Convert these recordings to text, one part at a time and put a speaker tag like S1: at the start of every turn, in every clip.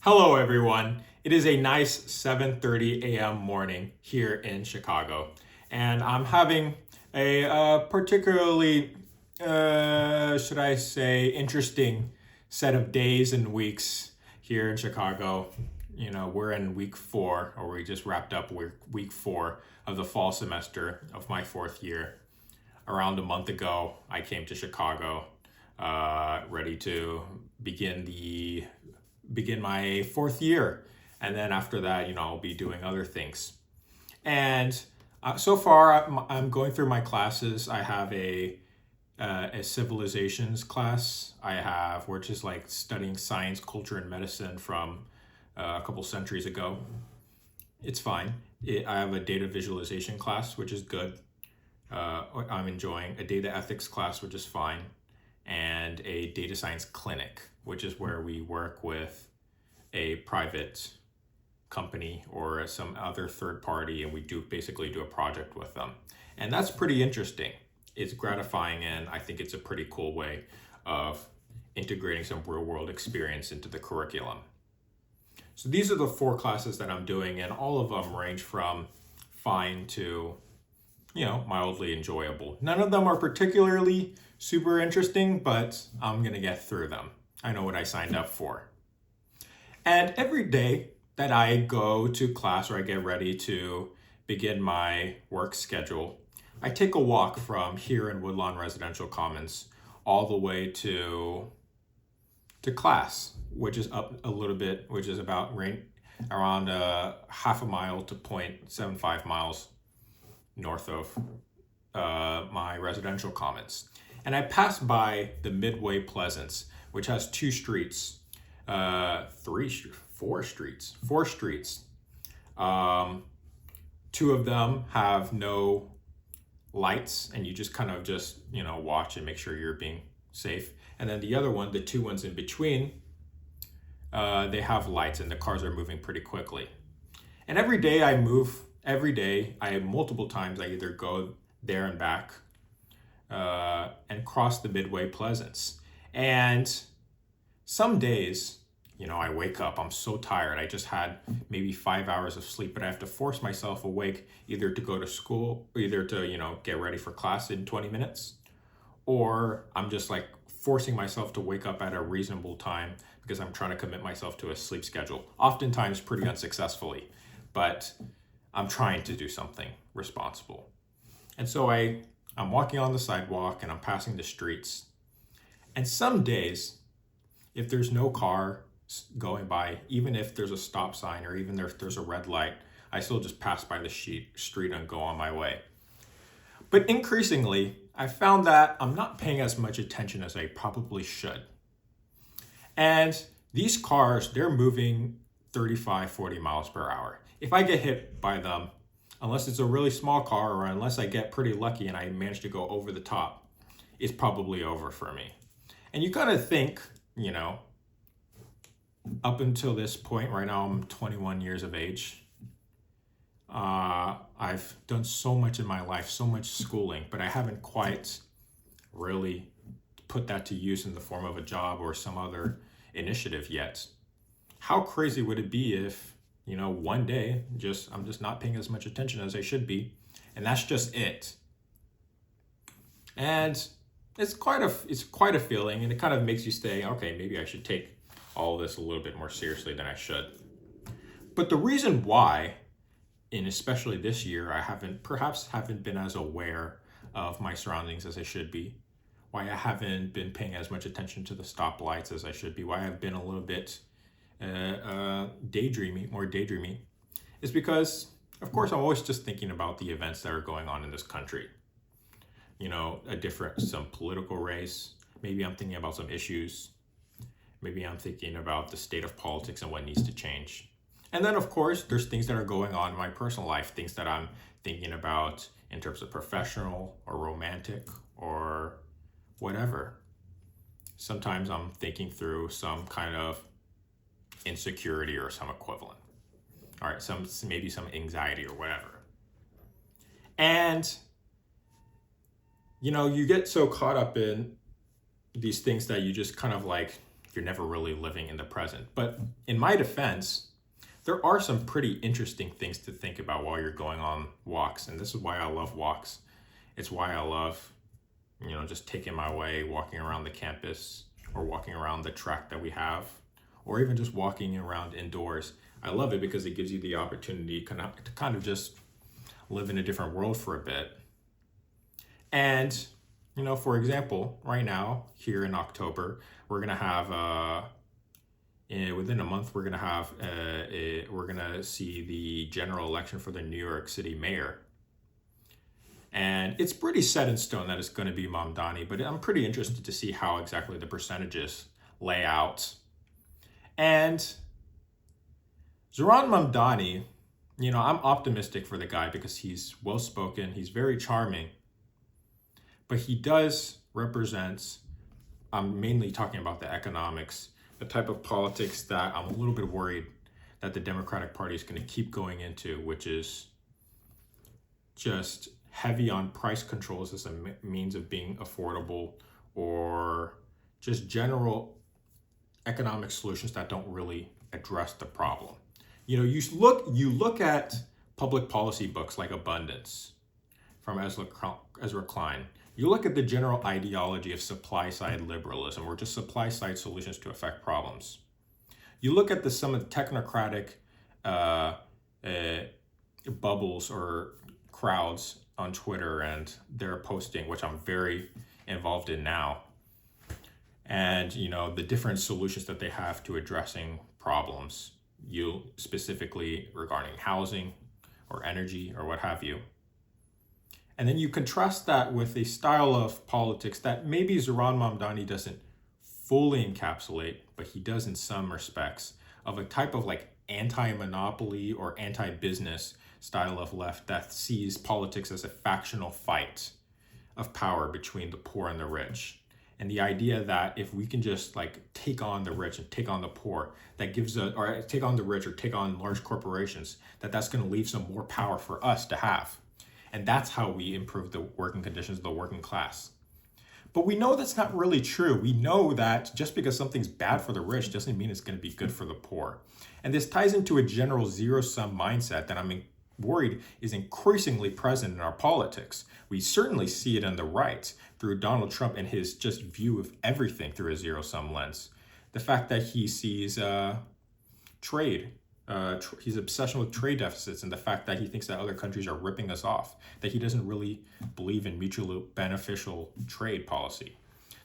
S1: Hello, everyone. It is a nice 7:30 a.m. morning here in Chicago, and I'm having a particularly, should I say, interesting set of days and weeks here in Chicago. We're in week four, or we just wrapped up week four of the fall semester of my fourth year. Around a month ago, I came to Chicago, ready to begin my fourth year. And then after that, I'll be doing other things. And so far, I'm going through my classes. I have a civilizations class. Which is like studying science, culture, and medicine from a couple centuries ago. It's fine. I have a data visualization class, which is good. I'm enjoying a data ethics class, which is fine, and a data science clinic, which is where we work with a private company or some other third party, and we basically do a project with them. And that's pretty interesting. It's gratifying, and I think it's a pretty cool way of integrating some real world experience into the curriculum. So these are the four classes that I'm doing, and all of them range from fine to mildly enjoyable. None of them are particularly super interesting, but I'm going to get through them. I know what I signed up for. And every day that I go to class or I get ready to begin my work schedule, I take a walk from here in Woodlawn Residential Commons all the way to class, which is up a little bit, which is about around half a mile to 0.75 miles north of my residential commons. And I passed by the Midway Pleasance, which has four streets. Two of them have no lights, and you just watch and make sure you're being safe. And then the other one, the two ones in between, they have lights, and the cars are moving pretty quickly. And every day, multiple times, I either go there and back and cross the Midway Pleasance. And some days, I wake up, I'm so tired. I just had maybe 5 hours of sleep, but I have to force myself awake either to go to school, or either to, get ready for class in 20 minutes, or I'm just like forcing myself to wake up at a reasonable time because I'm trying to commit myself to a sleep schedule, oftentimes pretty unsuccessfully, but I'm trying to do something responsible. And so I'm walking on the sidewalk and I'm passing the streets. And some days, if there's no car going by, even if there's a stop sign or even if there's a red light, I still just pass by the street and go on my way. But increasingly, I found that I'm not paying as much attention as I probably should. And these cars, they're moving 35, 40 miles per hour. If I get hit by them, unless it's a really small car or unless I get pretty lucky and I manage to go over the top, it's probably over for me. And you gotta think, up until this point, right now I'm 21 years of age. I've done so much in my life, so much schooling, but I haven't quite really put that to use in the form of a job or some other initiative yet. How crazy would it be if, one day I'm just not paying as much attention as I should be, and that's just it. And it's quite a feeling, and it kind of makes you say, okay, maybe I should take all this a little bit more seriously than I should. But the reason why, and especially this year, I perhaps haven't been as aware of my surroundings as I should be, why I haven't been paying as much attention to the stoplights as I should be, why I've been a little bit more daydreamy, is because, of course, I'm always just thinking about the events that are going on in this country. Some political race. Maybe I'm thinking about some issues. Maybe I'm thinking about the state of politics and what needs to change. And then, of course, there's things that are going on in my personal life, things that I'm thinking about in terms of professional or romantic or whatever. Sometimes I'm thinking through some kind of insecurity or some equivalent. All right, maybe some anxiety or whatever. And you get so caught up in these things that you just kind of like you're never really living in the present. But in my defense, there are some pretty interesting things to think about while you're going on walks. And this is why I love walks. It's why I love, just taking my way, walking around the campus or walking around the track that we have, or even just walking around indoors. I love it because it gives you the opportunity to kind of just live in a different world for a bit. And, for example, right now, here in October, we're going to have, within a month, we're going to have, we're going to see the general election for the New York City mayor. And it's pretty set in stone that it's going to be Mamdani, but I'm pretty interested to see how exactly the percentages lay out. And Zohran Mamdani, I'm optimistic for the guy because he's well-spoken, he's very charming, but he does represent, I'm mainly talking about the economics, the type of politics that I'm a little bit worried that the Democratic Party is going to keep going into, which is just heavy on price controls as a means of being affordable, or just general economic solutions that don't really address the problem. You look at public policy books like Abundance from Ezra Klein. You look at the general ideology of supply-side liberalism, or just supply-side solutions to affect problems. You look at some of the technocratic bubbles or crowds on Twitter and their posting, which I'm very involved in now. And, the different solutions that they have to addressing problems, specifically regarding housing or energy or what have you. And then you contrast that with a style of politics that maybe Zohran Mamdani doesn't fully encapsulate, but he does in some respects, of a type of anti-monopoly or anti-business style of left that sees politics as a factional fight of power between the poor and the rich. And the idea that if we can just take on the rich and take on the poor, that gives or take on the rich or take on large corporations, that's going to leave some more power for us to have. And that's how we improve the working conditions of the working class. But we know that's not really true. We know that just because something's bad for the rich doesn't mean it's going to be good for the poor. And this ties into a general zero-sum mindset that I'm worried is increasingly present in our politics. We certainly see it on the right through Donald Trump and his just view of everything through a zero-sum lens. The fact that he sees trade, his obsession with trade deficits, and the fact that he thinks that other countries are ripping us off, that he doesn't really believe in mutually beneficial trade policy.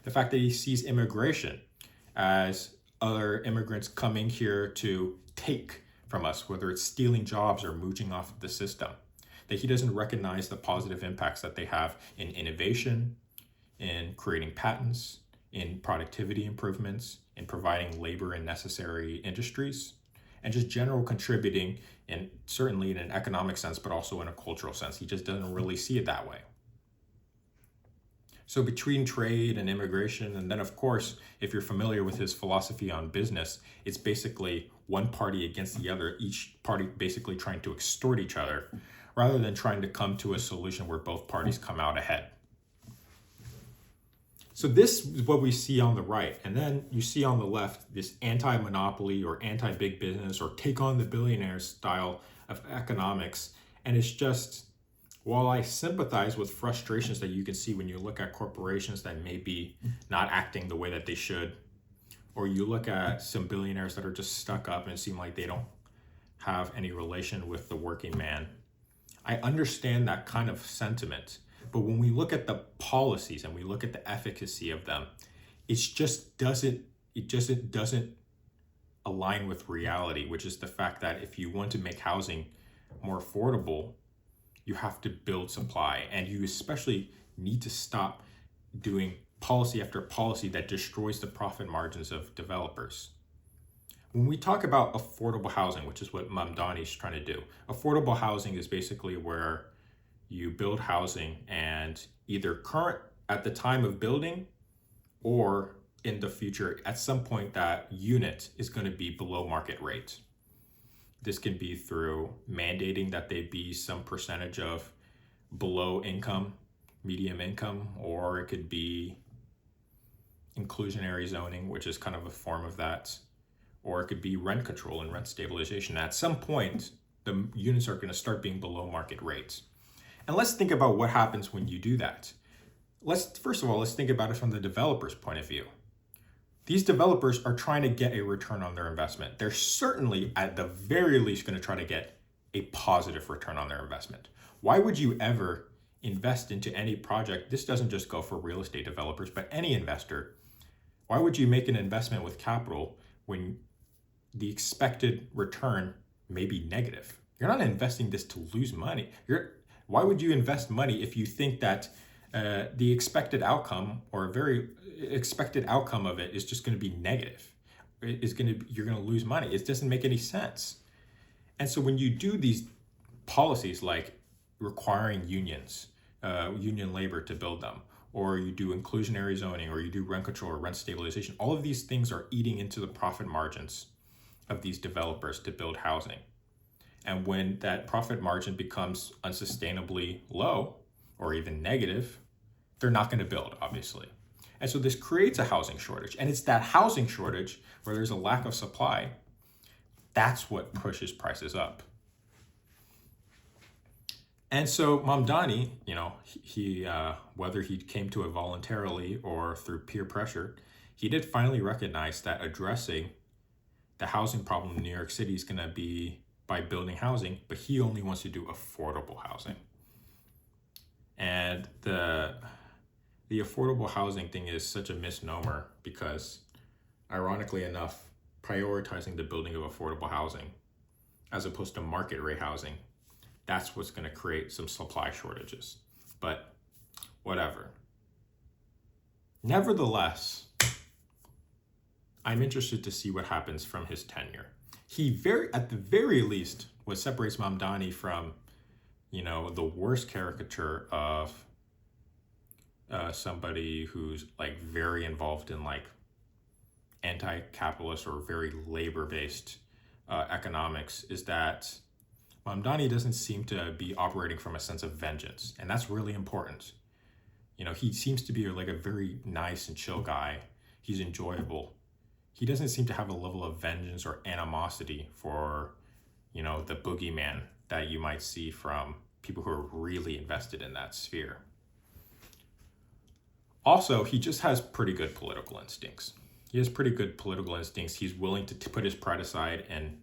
S1: The fact that he sees immigration as other immigrants coming here to take from us, whether it's stealing jobs or mooching off of the system. That he doesn't recognize the positive impacts that they have in innovation, in creating patents, in productivity improvements, in providing labor in necessary industries, and just general contributing, and certainly in an economic sense, but also in a cultural sense. He just doesn't really see it that way. So between trade and immigration, and then of course, if you're familiar with his philosophy on business, it's basically one party against the other, each party basically trying to extort each other, rather than trying to come to a solution where both parties come out ahead. So this is what we see on the right. And then you see on the left, this anti-monopoly or anti-big business or take on the billionaires style of economics. And it's just, while I sympathize with frustrations that you can see when you look at corporations that may be not acting the way that they should, or you look at some billionaires that are just stuck up and seem like they don't have any relation with the working man, I understand that kind of sentiment. But when we look at the policies and we look at the efficacy of them, it just doesn't align with reality, which is the fact that if you want to make housing more affordable, you have to build supply, and you especially need to stop doing policy after policy that destroys the profit margins of developers. When we talk about affordable housing, which is what Mamdani is trying to do, affordable housing is basically where you build housing and either current at the time of building or in the future, at some point that unit is going to be below market rate. This can be through mandating that they be some percentage of below income, medium income, or it could be, inclusionary zoning, which is kind of a form of that, or it could be rent control and rent stabilization. At some point, the units are going to start being below market rates. And let's think about what happens when you do that. First of all, let's think about it from the developer's point of view. These developers are trying to get a return on their investment. They're certainly, at the very least, going to try to get a positive return on their investment. Why would you ever invest into any project? This doesn't just go for real estate developers, but any investor. Why would you make an investment with capital when the expected return may be negative? You're not investing this to lose money. Why would you invest money if you think that the expected outcome, or a very expected outcome of it, is just going to be negative? You're going to lose money. It doesn't make any sense. And so when you do these policies like requiring unions, union labor to build them, or you do inclusionary zoning, or you do rent control or rent stabilization, all of these things are eating into the profit margins of these developers to build housing. And when that profit margin becomes unsustainably low or even negative, they're not going to build, obviously. And so this creates a housing shortage. And it's that housing shortage where there's a lack of supply. That's what pushes prices up. And so Mamdani, he whether he came to it voluntarily or through peer pressure, he did finally recognize that addressing the housing problem in New York City is going to be by building housing, but he only wants to do affordable housing. And the affordable housing thing is such a misnomer because, ironically enough, prioritizing the building of affordable housing as opposed to market rate housing, that's what's going to create some supply shortages. But whatever. Nevertheless, I'm interested to see what happens from his tenure. At the very least, what separates Mamdani from, the worst caricature of somebody who's like very involved in like anti-capitalist or very labor-based economics, is that Mamdani doesn't seem to be operating from a sense of vengeance, and that's really important. He seems to be like a very nice and chill guy. He's enjoyable. He doesn't seem to have a level of vengeance or animosity for, the boogeyman that you might see from people who are really invested in that sphere. Also, he just has pretty good political instincts. He's willing to put his pride aside and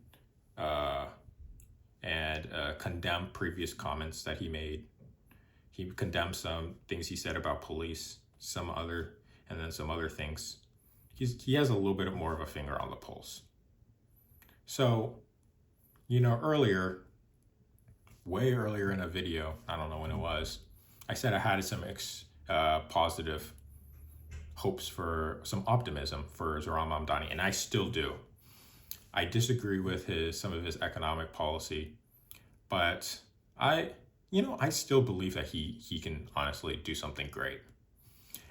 S1: condemn previous comments that he made. He condemned some things he said about police, some other things. He has a little bit more of a finger on the pulse. So, way earlier in a video, I don't know when it was, I said I had some positive hopes for some optimism for Zohran Mamdani, and I still do. I disagree with some of his economic policy, but I still believe that he can honestly do something great.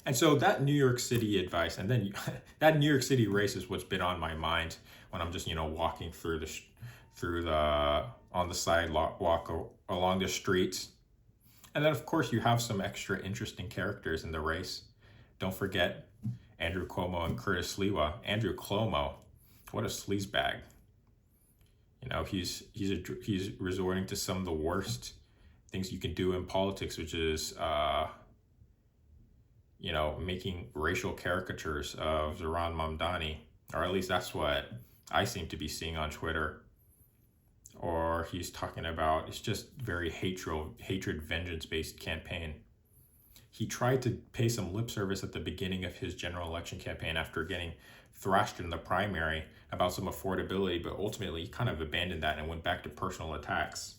S1: And so that New York City advice, and then that New York City race is what's been on my mind when I'm just walking on the sidewalk along the streets. And then of course you have some extra interesting characters in the race. Don't forget Andrew Cuomo and Curtis Sliwa. Andrew Cuomo, what a sleazebag. He's resorting to some of the worst things you can do in politics, which is making racial caricatures of Zohran Mamdani, or at least that's what I seem to be seeing on Twitter. Or he's talking about, it's just very hatred, vengeance-based campaign. He tried to pay some lip service at the beginning of his general election campaign after getting thrashed in the primary about some affordability, but ultimately he kind of abandoned that and went back to personal attacks.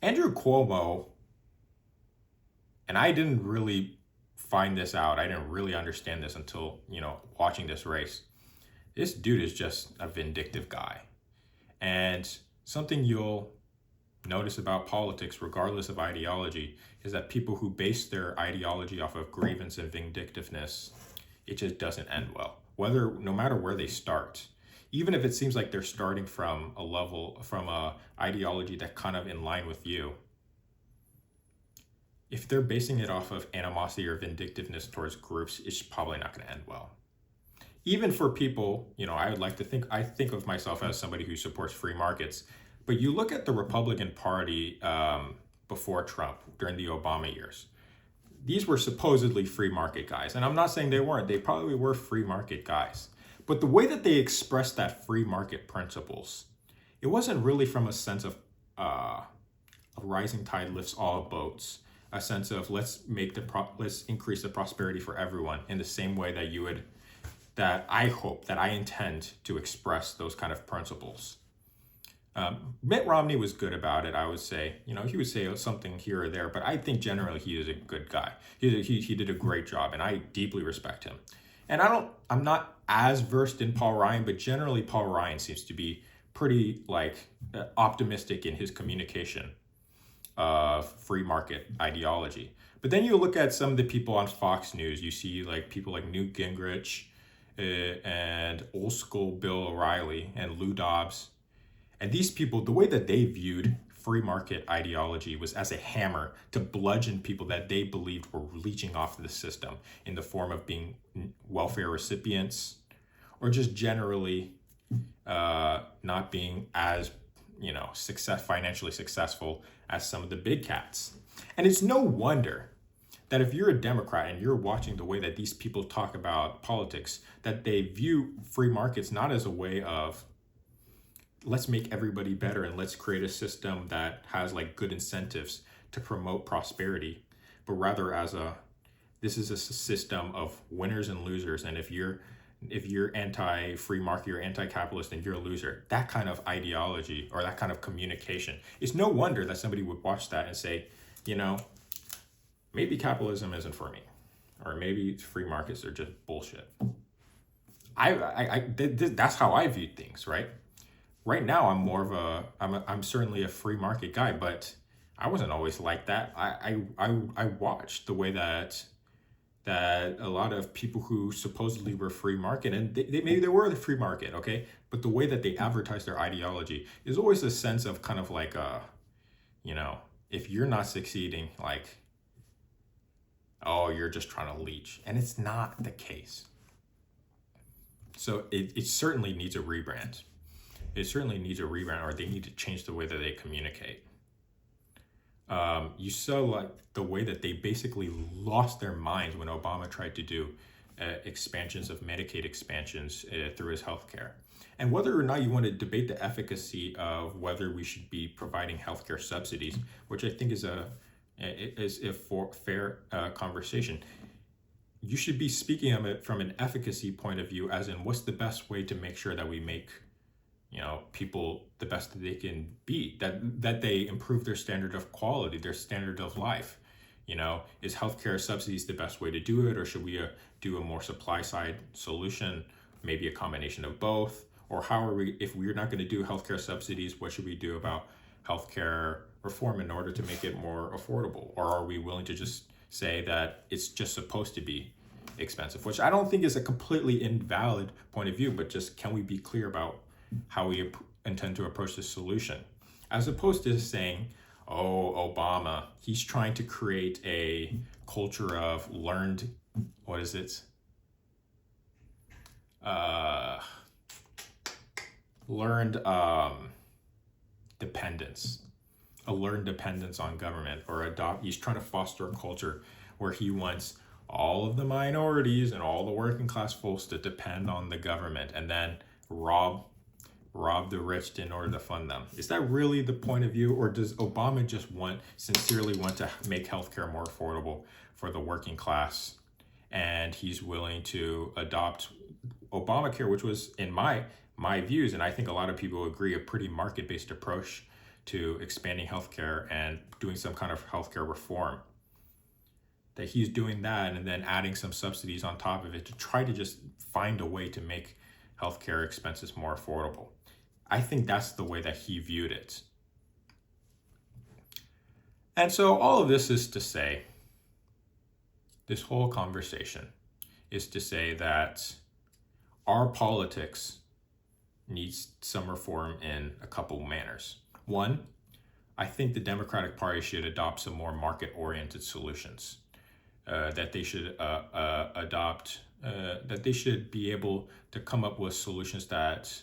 S1: Andrew Cuomo, and I didn't really find this out, I didn't really understand this until, watching this race. This dude is just a vindictive guy. And something you'll notice about politics, regardless of ideology, is that people who base their ideology off of grievance and vindictiveness, it just doesn't end well. No matter where they start, even if it seems like they're starting from a ideology that's kind of in line with you, if they're basing it off of animosity or vindictiveness towards groups, it's probably not going to end well. Even for people, I would like to I think of myself as somebody who supports free markets, but you look at the Republican Party before Trump, during the Obama years. These were supposedly free market guys. And I'm not saying they weren't. They probably were free market guys. But the way that they expressed that free market principles, it wasn't really from a sense of a rising tide lifts all boats, a sense of let's increase the prosperity for everyone in the same way that I hope, that I intend to express those kind of principles. Mitt Romney was good about it, I would say. He would say something here or there, but I think generally he is a good guy. He did a great job, and I deeply respect him. And I'm not as versed in Paul Ryan, but generally Paul Ryan seems to be pretty optimistic in his communication of free market ideology. But then you look at some of the people on Fox News, you see people like Newt Gingrich and old school Bill O'Reilly and Lou Dobbs. And these people, the way that they viewed free market ideology was as a hammer to bludgeon people that they believed were leeching off the system in the form of being welfare recipients or just generally not being as financially successful as some of the big cats. And it's no wonder that if you're a Democrat and you're watching the way that these people talk about politics, that they view free markets not as a way of let's make everybody better and let's create a system that has good incentives to promote prosperity, but rather as this is a system of winners and losers. And if you're anti-free market, you're anti-capitalist, and you're a loser. That kind of ideology or that kind of communication. It's no wonder that somebody would watch that and say, maybe capitalism isn't for me, or maybe free markets are just bullshit. That's how I view things, right? Right now, I'm certainly a free market guy, but I wasn't always like that. I watched the way that a lot of people who supposedly were free market, and maybe they were the free market, okay? But the way that they advertise their ideology is always a sense of kind of if you're not succeeding, oh, you're just trying to leech. And it's not the case. So it certainly needs a rebrand. It certainly needs a rebrand, or they need to change the way that they communicate. You saw the way that they basically lost their minds when Obama tried to do expansions of Medicaid expansions through his healthcare. And whether or not you want to debate the efficacy of whether we should be providing healthcare subsidies, which I think is a fair conversation, you should be speaking of it from an efficacy point of view, as in what's the best way to make sure that we make people the best that they can be, that they improve their standard of quality, their standard of life. Is healthcare subsidies the best way to do it, or should we do a more supply side solution, maybe a combination of both? Or if we're not going to do healthcare subsidies, what should we do about healthcare reform in order to make it more affordable? Or are we willing to just say that it's just supposed to be expensive, which I don't think is a completely invalid point of view, but just can we be clear about how we intend to approach this solution, as opposed to saying, oh, Obama, he's trying to create a culture of learned dependence, a learned dependence on government, or he's trying to foster a culture where he wants all of the minorities and all the working class folks to depend on the government and then rob the rich in order to fund them. Is that really the point of view, or does Obama just sincerely want to make healthcare more affordable for the working class, and he's willing to adopt Obamacare, which was, in my views, and I think a lot of people agree, a pretty market-based approach to expanding healthcare and doing some kind of healthcare reform? That he's doing that and then adding some subsidies on top of it to try to just find a way to make healthcare expenses more affordable. I think that's the way that he viewed it. And so all of this is to say, this whole conversation is to say that our politics needs some reform in a couple manners. One, I think the Democratic Party should adopt some more market-oriented solutions. That they should adopt, that they should be able to come up with solutions that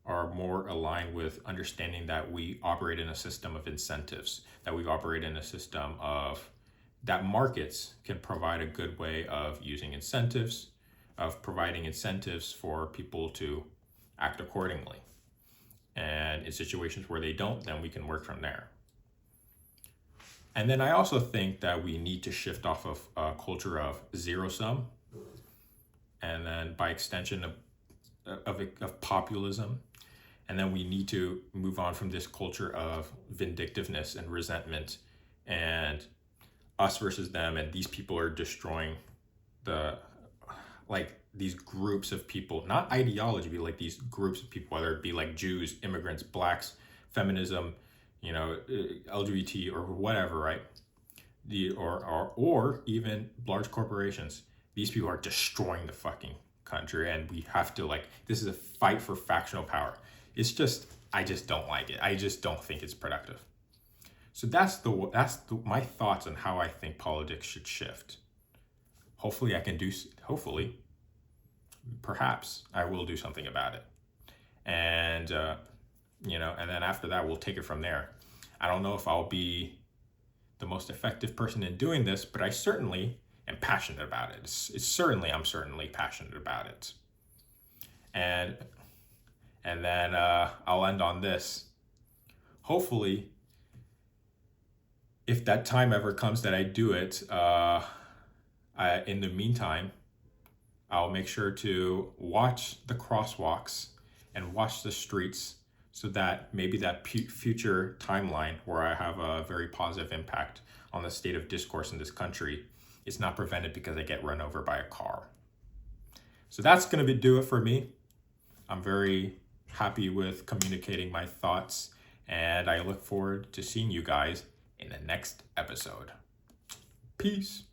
S1: are more aligned with understanding that we operate in a system of incentives, that we operate in a system of that markets can provide a good way of using incentives, of providing incentives for people to act accordingly. And in situations where they don't, then we can work from there. And then I also think that we need to shift off of a culture of zero sum, and then by extension of populism. And then we need to move on from this culture of vindictiveness and resentment and us versus them, and these people are destroying these groups of people, not ideology, but like these groups of people, whether it be like Jews, immigrants, blacks, feminism, LGBT or whatever, right? Or even large corporations. These people are destroying the fucking country, and we have to this is a fight for factional power. It's just, I just don't like it. I just don't think it's productive. So that's my thoughts on how I think politics should shift. Hopefully perhaps I will do something about it. And, and then after that, we'll take it from there. I don't know if I'll be the most effective person in doing this, but I certainly am passionate about it. I'm certainly passionate about it. And then I'll end on this. Hopefully, if that time ever comes that I do it, in the meantime, I'll make sure to watch the crosswalks and watch the streets, so that maybe that future timeline where I have a very positive impact on the state of discourse in this country is not prevented because I get run over by a car. So that's going to do it for me. I'm very happy with communicating my thoughts, and I look forward to seeing you guys in the next episode. Peace.